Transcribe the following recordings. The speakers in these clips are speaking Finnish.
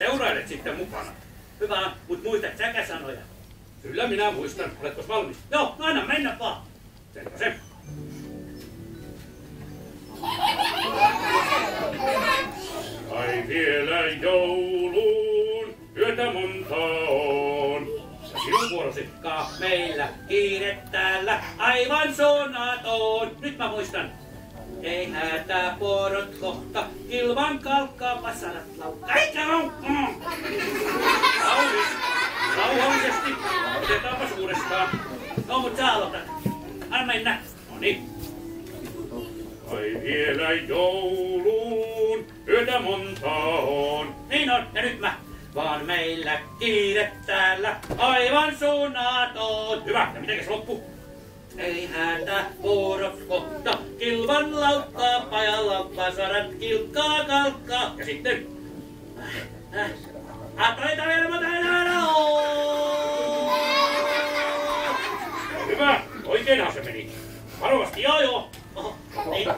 Seurailet sitten mukana. Hyvä, mut muistat säkä sanoja. Kyllä minä muistan. Oletko valmis? Joo, anna mennä vaan. Selvä se. Ai vielä jouluun, yötä monta on. Ja sinun vuorosi. Meillä kiire täällä, aivan sonaton. Nyt mä muistan. Ei hätää porot kohta, kilvan kalkkaa vasarat laukkaa. Eikä laukkaa! Kaunis. Rauhallisesti. Otetaanpas uudestaan. No mut sä aloitat. Anna mennä. Noniin. Ai vielä jouluun, yötä monta on. Niin on, ja nyt mä. Vaan meillä kiire täällä, aivan suunnaton. Hyvä, ja mitenkäs loppu? Ei hätä, vuorot kohta, kilvan laukkaa, pajalla vasarat kilkkaa kalkkaa. Ja sitten? Atoita vielä, mutta Hyvä, oikeinhan se meni. Varovasti. Joo. Oho, niin.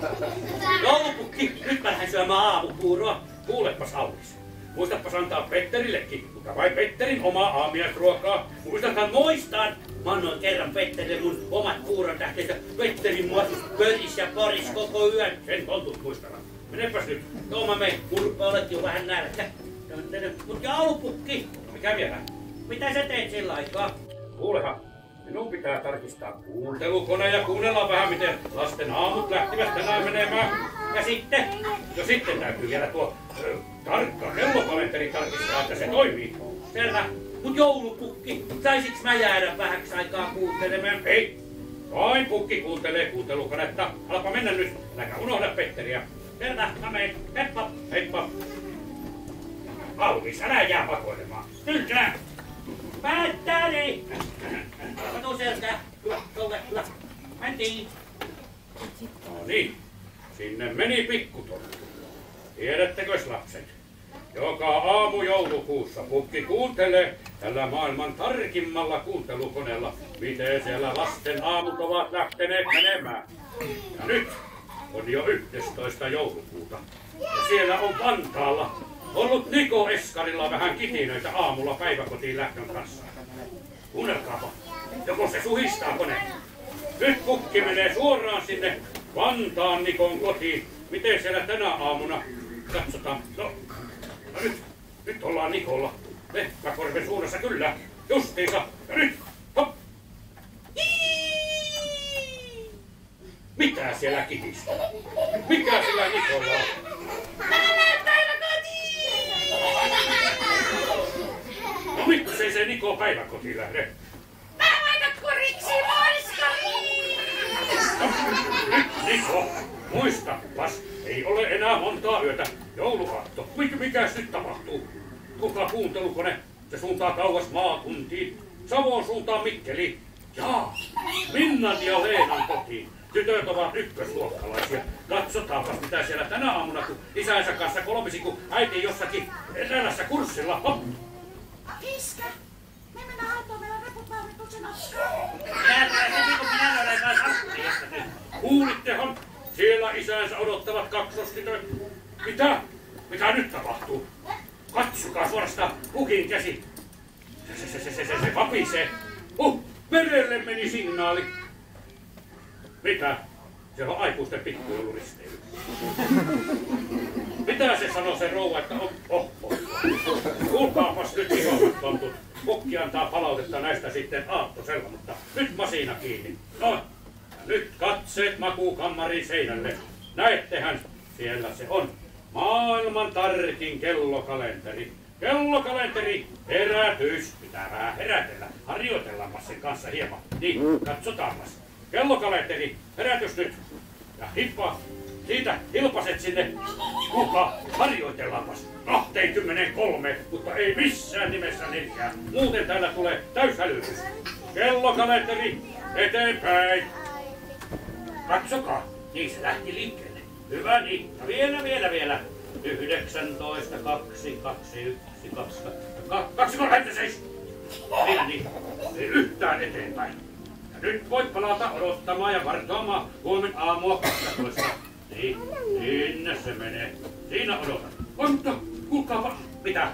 Joulupukki, nyt mä lähden syömään aamupuuroa. Kuulepas Aulis. Muistatpas antaa Petterillekin, mutta vain Petterin omaa aamiaisruokaa. Muistathan Muistan! Mä annoin kerran Petterille mun omat puuron tähteensä. Petteri muasus pöris ja poris koko yön. sen tontut muistavat. Menepäs nyt. Joo, mä menen. Murppa, olet jo vähän nälkä. Mut joulupukki, Mikä vielä? mitä sä teet sillä aikaa? Kuulehan, minun pitää tarkistaa kuuntelukone ja kuunnella vähän, miten lasten aamut lähtivät tänään menemään. Ja sitten? Ja sitten täytyy vielä tuo tarkka kellokalenteri tarkistaa, että se toimii. Selvä. Mut joulupukki, saisinks mä jäädä vähäksi aikaa kuuntelemaan? Ei, vain pukki kuuntelee kuuntelukonetta. Alapa mennä nyt, äläkä unohda Petteriä. Selvä, mä menen. Heippa. Heippa. Aulis, älä jää pakoilemaan. Kyllä. Petteri! Mä tuun sieltä. Hyvä. Mentiin. No niin, sinne meni pikkutonttu. Tiedättekös lapset? Joka aamu joulukuussa pukki kuuntelee tällä maailman tarkimmalla kuuntelukoneella, miten siellä lasten aamut ovat lähteneet menemään. Ja nyt on jo 11. joulukuuta. Ja siellä on Vantaalla ollut Niko Eskarilla vähän kitinöitä aamulla päiväkotiin lähdön kanssa. Kuunnelkaapa, joko se suhistaa kone. Nyt pukki menee suoraan sinne Vantaan Nikon kotiin. Miten siellä tänä aamuna? Katsotaan. No nyt ollaan Nikolla. Lehmäkorven suunnassa kyllä. Justiinsa. Ja nyt. Hop. Mitä siellä kitistää? Mikä sillä Nikolla on? No miksei se Niko päiväkotiin lähde? Mä laitan kuriksi moiskariin! Nyt Niko, muistapas, ei ole enää montaa yötä. Jouluaatto. Mikäs nyt tapahtuu? Kuka kuuntelukone? Se suuntaa kauas maakuntiin. Savoon suuntaan Mikkeliin. Jaa, Minnan ja Leenan kotiin. Tytöt ovat ykkösluokkalaisia. Katsotaanpas mitä siellä tänä aamuna, kun isänsä kanssa kolmisi, kun äiti jossakin etelässä kurssilla. Hop. Iskä, me mennään autoon, meillä on reput valmittu sen askaan. Minä olen kanssa astiasta nyt. Kuulittehan? Siellä isänsä odottavat kaksostytöt. Mitä? Mitä nyt tapahtuu? Katsokaa suorastaan pukin käsi. Se vapisee. Merelle meni signaali. Mitä? Se on aikuisten pikkujouluristeily. Mitä se sanoo se rouva, että on? Kuulkaapas nyt isommat tontut. Pukki antaa palautetta näistä sitten aattosella, mutta nyt masina kiinni. No, ja nyt katseet makuukammarin seinälle. Näettehän, siellä se on. Maailman tarkin kellokalenteri. Kellokalenteri, herätys. Pitää vähän herätellä. Harjoitellaanpas sen kanssa hieman. Niin, katsotaanpas. Kellokalenteri, herätys nyt. Ja hippa, siitä hilpaset sinne. Kuka, harjoitellaanpas. 23, mutta ei missään nimessä 4. Muuten täällä tulee täyshälytys. Kellokalenteri, eteenpäin. Katsokaa, niin se lähti liikkeelle. Hyvä niin. Ja vielä. 19, 2, 2, 1, 2, 2, 3, 7. Vielä niin. Ei yhtään eteenpäin. Ja nyt voit palata odottamaan ja vartoamaan huomen aamua 12. Niin, sinne se menee. Siinä odotan. Oi, mutta kuulkaapa, mitä?